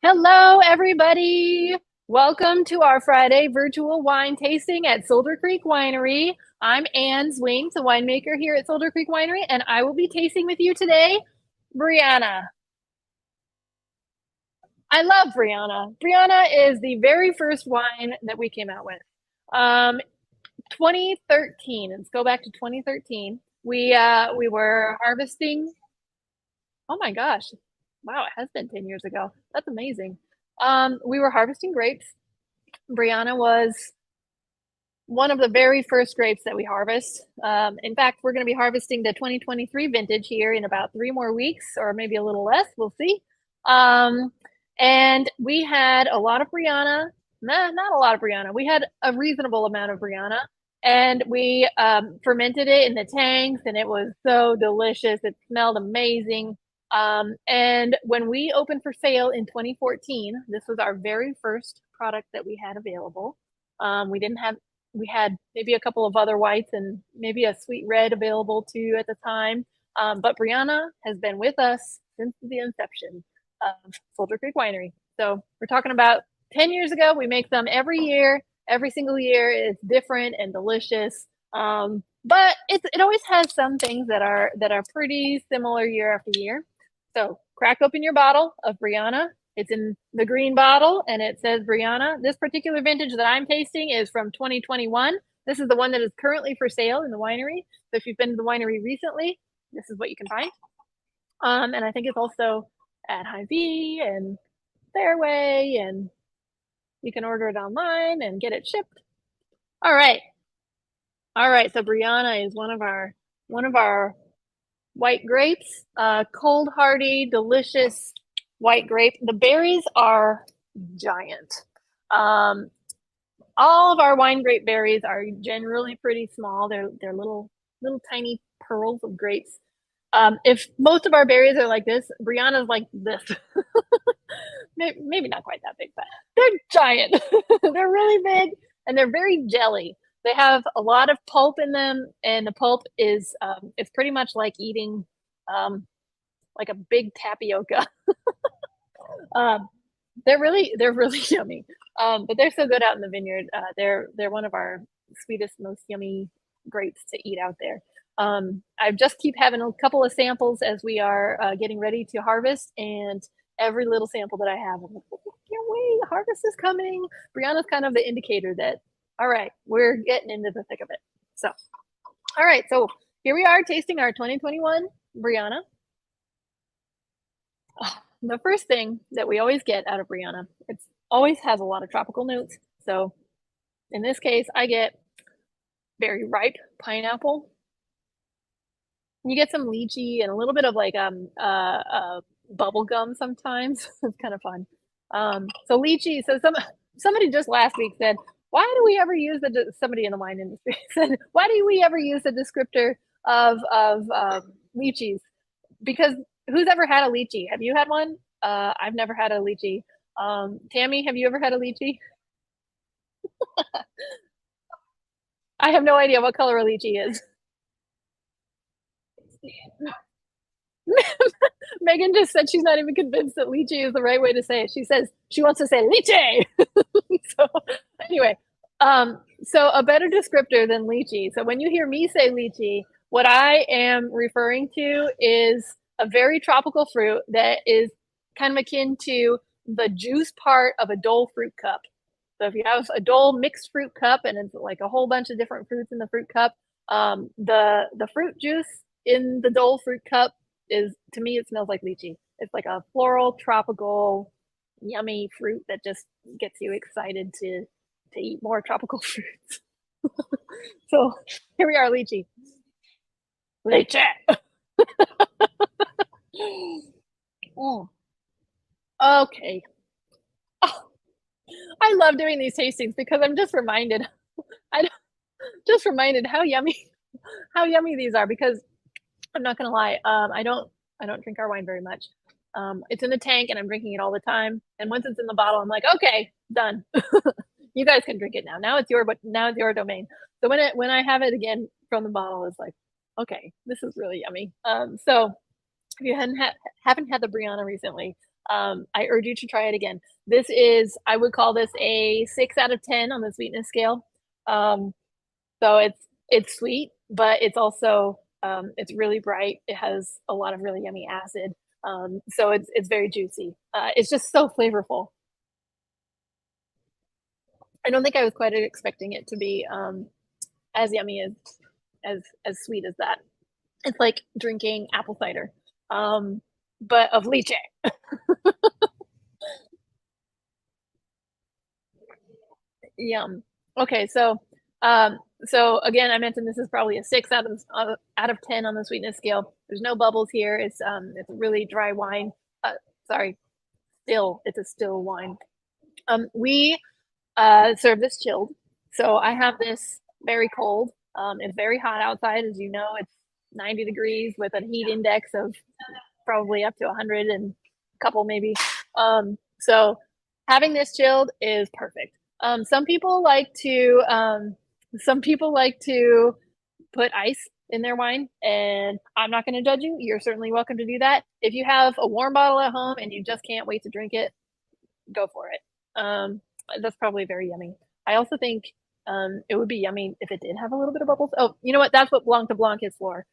Hello, everybody. Welcome to our Friday virtual wine tasting at Soldier Creek Winery. I'm Ann Zwing, the winemaker here at Soldier Creek Winery, and I will be tasting with you today, Brianna. I love Brianna. Brianna is the very first wine that we came out with. 2013. Let's go back to 2013. We were harvesting. Oh my gosh. Wow, it has been 10 years ago. That's amazing. We were harvesting grapes. Brianna was one of the very first grapes that we harvest. In fact, we're going to be harvesting the 2023 vintage here in about 3 more weeks, or maybe a little less. We'll see. And we had a lot of Brianna. Nah, not a lot of Brianna. We had a reasonable amount of Brianna, and we fermented it in the tanks, and it was so delicious. It smelled amazing. And when we opened for sale in 2014, this was our very first product that we had available. We had maybe a couple of other whites and maybe a sweet red available too at the time. But Brianna has been with us since the inception of Soldier Creek Winery. So we're talking about 10 years ago. We make them every year. Every single year is different and delicious. But it always has some things that are pretty similar year after year. So crack open your bottle of Brianna. It's in the green bottle and it says Brianna. This particular vintage that I'm tasting is from 2021. This is the one that is currently for sale in the winery. So if you've been to the winery recently, this is what you can find. And I think it's also at Hy-Vee and Fairway, and you can order it online and get it shipped. All right. So Brianna is one of our white grapes, cold hardy, delicious white grape. The berries are giant. All of our wine grape berries are generally pretty small. They're little tiny pearls of grapes. If most of our berries are like this, Brianna's like this. Maybe not quite that big, but they're giant. They're really big and they're very jelly. They have a lot of pulp in them, and the pulp is it's pretty much like eating like a big tapioca. They're really yummy. But they're so good out in the vineyard. They're one of our sweetest, most yummy grapes to eat out there. I just keep having a couple of samples as we are getting ready to harvest, and every little sample that I have, I'm like, can't wait, harvest is coming. Brianna's kind of the indicator that, all right, we're getting into the thick of it. So, all right, so here we are tasting our 2021 Brianna. The first thing that we always get out of Brianna, it always has a lot of tropical notes. So in this case, I get very ripe pineapple. You get some lychee and a little bit of like bubble gum sometimes. It's kind of fun. So lychee. So somebody just last week said, why do we ever use somebody in the wine industry said, why do we ever use the descriptor of lychees? Because who's ever had a lychee? Have you had one? I've never had a lychee. Tammy, have you ever had a lychee? I have no idea what color a lychee is. Megan just said she's not even convinced that lychee is the right way to say it. She says she wants to say lychee. So anyway, so a better descriptor than lychee. So when you hear me say lychee, what I am referring to is a very tropical fruit that is kind of akin to the juice part of a Dole fruit cup. So if you have a Dole mixed fruit cup and it's like a whole bunch of different fruits in the fruit cup, the fruit juice in the Dole fruit cup is, to me, it smells like lychee. It's like a floral, tropical, yummy fruit that just gets you excited to eat more tropical fruits. So here we are, lychee. Lychee. Oh. Okay. Oh, I love doing these tastings because I'm just reminded. I just reminded how yummy these are, because I'm not gonna lie, I don't drink our wine very much. It's in the tank and I'm drinking it all the time. And once it's in the bottle, I'm like, okay, done. You guys can drink it now. Now it's your domain. So when I have it again from the bottle, it's like, okay, this is really yummy. So if you haven't had the Brianna recently, I urge you to try it again. This is, I would call this a 6 out of 10 on the sweetness scale. Um, so it's sweet, but it's also it's really bright. It has a lot of really yummy acid. So it's very juicy. It's just so flavorful. I don't think I was quite expecting it to be as yummy as sweet as that. It's like drinking apple cider, but of lychee. Yum. Okay, so again, I mentioned this is probably a 6 out of 10 on the sweetness scale. There's no bubbles here. It's a really dry wine. Sorry, still, it's a still wine. We serve this chilled. So I have this very cold. It's very hot outside, as you know. It's 90 degrees with a heat index of probably up to 100 and a couple maybe. So having this chilled is perfect. Some people like to put ice in their wine, and I'm not going to judge you. You're certainly welcome to do that. If you have a warm bottle at home and you just can't wait to drink it, go for it. That's probably very yummy. I also think it would be yummy if it did have a little bit of bubbles. Oh, you know what? That's what Blanc de Blanc is for.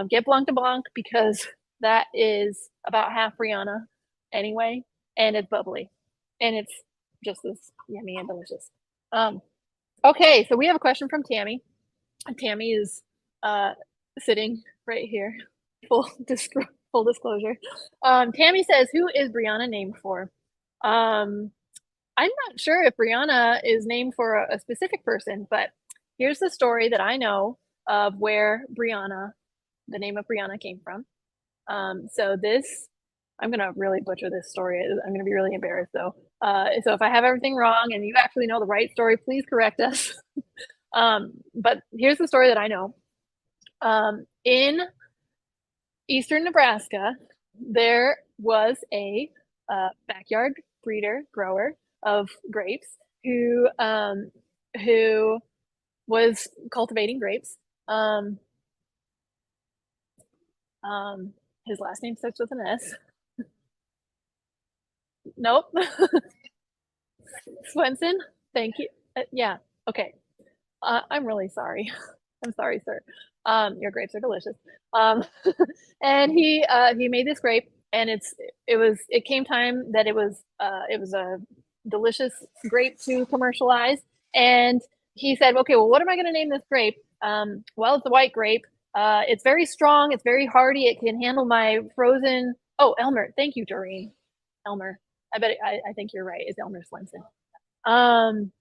Get Blanc de Blanc because that is about half Brianna anyway, and it's bubbly, and it's just as yummy and delicious. Okay, so we have a question from Tammy. Tammy is sitting right here. Full full disclosure. Tammy says, "Who is Brianna named for?" Um, I'm not sure if Brianna is named for a specific person, but here's the story that I know of where the name of Brianna came from. So this, I'm gonna really butcher this story. I'm gonna be really embarrassed though. So if I have everything wrong and you actually know the right story, please correct us. But here's the story that I know. In eastern Nebraska, there was a backyard breeder grower of grapes who was cultivating grapes. His last name starts with an S. Nope. Swenson. Thank you. Yeah. Okay. I'm really sorry. I'm sorry, sir. Your grapes are delicious. And he made this grape, and it came time that it was a delicious grape to commercialize, and he said, okay, well, what am I going to name this grape? Well, it's a white grape. It's very strong. It's very hardy. It can handle my frozen. Oh, Elmer. Thank you, Doreen. Elmer. I think you're right. It's Elmer Swenson. Um,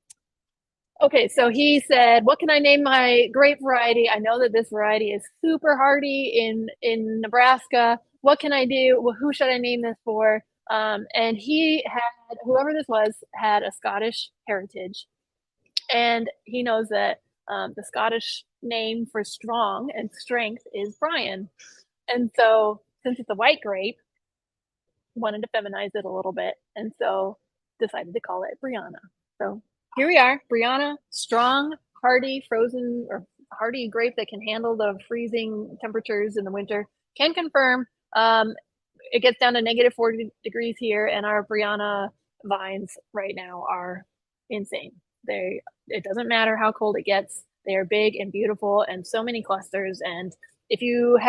Okay, so he said, "What can I name my grape variety? I know that this variety is super hardy in Nebraska. What can I do? Well, who should I name this for?" And he had whoever this was had a Scottish heritage, and he knows that the Scottish name for strong and strength is Brian. And so, since it's a white grape, wanted to feminize it a little bit, and so decided to call it Brianna. So here we are, Brianna, strong, hardy, frozen or hardy grape that can handle the freezing temperatures in the winter. Can confirm it gets down to negative 40 degrees here, and our Brianna vines right now are insane. It doesn't matter how cold it gets. They are big and beautiful, and so many clusters. And if you've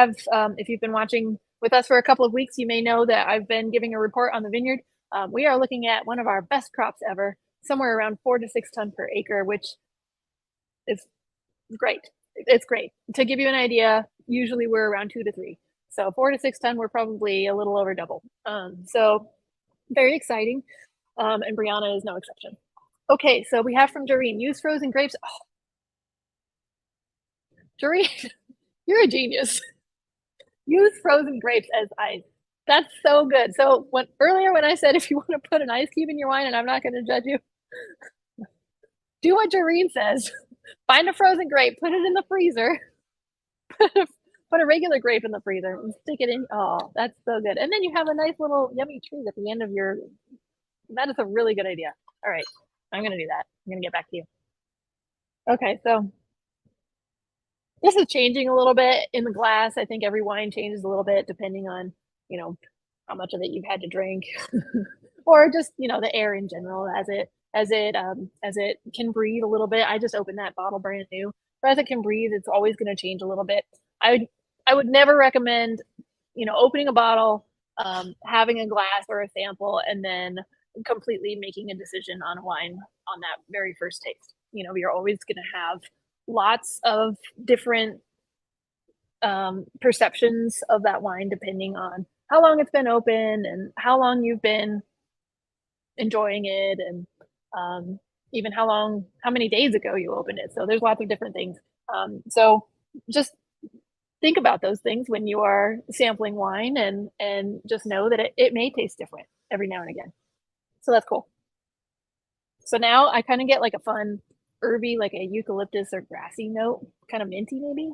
been watching with us for a couple of weeks, you may know that I've been giving a report on the vineyard. We are looking at one of our best crops ever, somewhere around 4 to 6 tons per acre, which is great. It's great. To give you an idea, usually we're around 2 to 3. So 4 to 6 ton, we're probably a little over double. So very exciting. And Brianna is no exception. Okay, so we have from Doreen, use frozen grapes. Oh. Doreen, you're a genius. Use frozen grapes as ice. That's so good. So earlier when I said if you want to put an ice cube in your wine, and I'm not going to judge you, do what Doreen says. Find a frozen grape, put it in the freezer, put a regular grape in the freezer, and stick it in. Oh, that's so good. And then you have a nice little yummy treat at the end of your. That is a really good idea. All right, I'm going to do that. I'm going to get back to you. Okay, so this is changing a little bit in the glass. I think every wine changes a little bit depending on, you know, how much of it you've had to drink, or just, you know, the air in general as it can breathe a little bit. I just opened that bottle brand new, but as it can breathe, it's always going to change a little bit. I would never recommend, you know, opening a bottle, having a glass or a sample, and then completely making a decision on a wine on that very first taste. You know, you're always going to have lots of different perceptions of that wine depending on how long it's been open and how long you've been enjoying it, and even how many days ago you opened it. So there's lots of different things. So just think about those things when you are sampling wine, and just know that it may taste different every now and again. So that's cool. So now I kind of get like a fun herby, like a eucalyptus or grassy note, kind of minty maybe.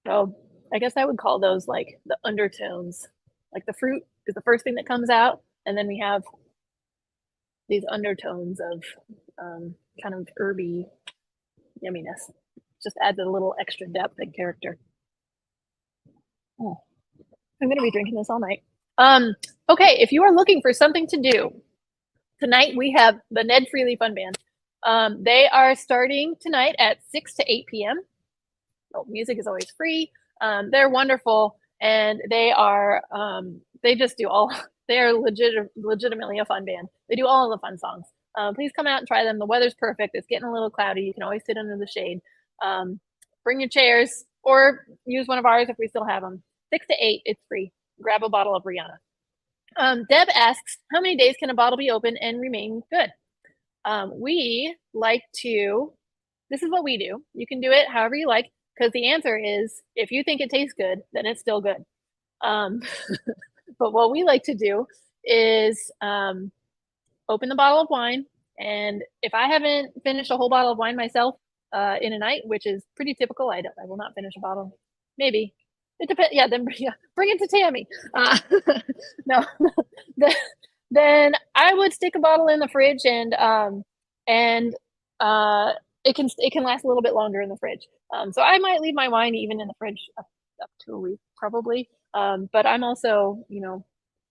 So I guess I would call those like the undertones. Like the fruit is the first thing that comes out, and then we have these undertones of kind of herby yumminess. Just adds a little extra depth and character. Oh, I'm gonna be drinking this all night. Okay, if you are looking for something to do tonight, we have the Ned Freely Fun Band. They are starting tonight at 6 to 8 p.m. Oh, music is always free. They're wonderful, and they are they just do all. They are legitimately a fun band. They do all of the fun songs. Please come out and try them. The weather's perfect. It's getting a little cloudy. You can always sit under the shade. Bring your chairs, or use one of ours if we still have them. 6 to 8, it's free. Grab a bottle of Brianna. Deb asks, how many days can a bottle be open and remain good? We like to, this is what we do. You can do it however you like, because the answer is, if you think it tastes good, then it's still good. But what we like to do is open the bottle of wine, and if I haven't finished a whole bottle of wine myself in a night, which is pretty typical, I will not finish a bottle. Maybe. It depends. Yeah, then yeah, bring it to Tammy. No, then I would stick a bottle in the fridge, and it can last a little bit longer in the fridge. So I might leave my wine even in the fridge up to a week probably. But I'm also, you know,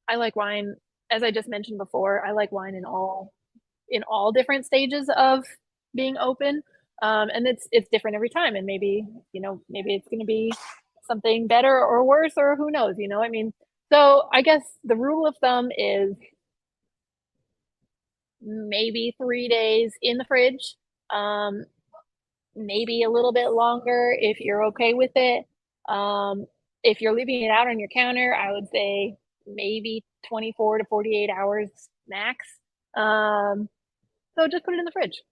I like wine, as I just mentioned before. I like wine in all different stages of being open, and it's different every time. And maybe, you know, maybe it's going to be something better or worse, or who knows, you know. I mean, so I guess the rule of thumb is maybe 3 days in the fridge, maybe a little bit longer if you're okay with it. If you're leaving it out on your counter, I would say maybe 24 to 48 hours max. So just put it in the fridge.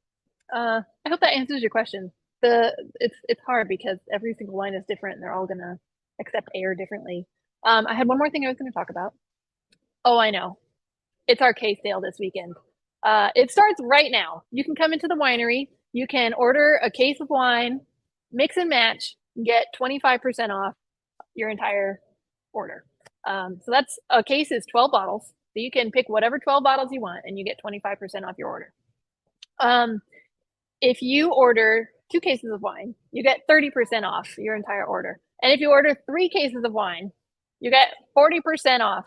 I hope that answers your question. It's hard because every single wine is different, and they're all gonna accept air differently. I had one more thing I was gonna talk about. Oh, I know. It's our case sale this weekend. It starts right now. You can come into the winery. You can order a case of wine, mix and match, get 25% off your entire order. So that's, a case is 12 bottles. So you can pick whatever 12 bottles you want, and you get 25% off your order. If you order 2 cases of wine, you get 30% off your entire order. And if you order 3 cases of wine, you get 40% off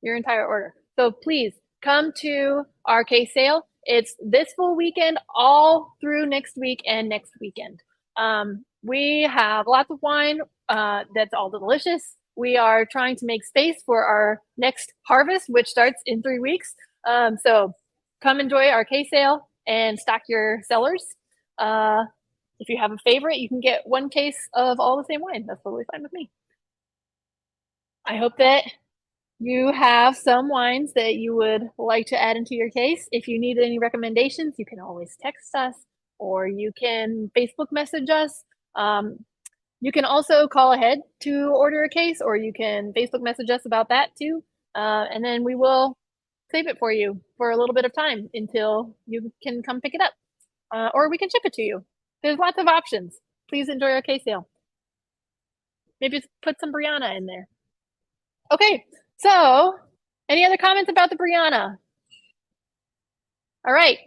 your entire order. So please come to our case sale. It's this full weekend, all through next week and next weekend. We have lots of wine that's all delicious. We are trying to make space for our next harvest, which starts in 3 weeks. So come enjoy our case sale and stock your cellars. If you have a favorite, you can get 1 case of all the same wine. That's totally fine with me. I hope that you have some wines that you would like to add into your case. If you need any recommendations, you can always text us, or you can Facebook message us. You can also call ahead to order a case, or you can Facebook message us about that too. And then we will save it for you for a little bit of time until you can come pick it up. Or we can ship it to you. There's lots of options. Please enjoy our case sale. Maybe just put some Brianna in there. Okay, so any other comments about the Brianna? All right,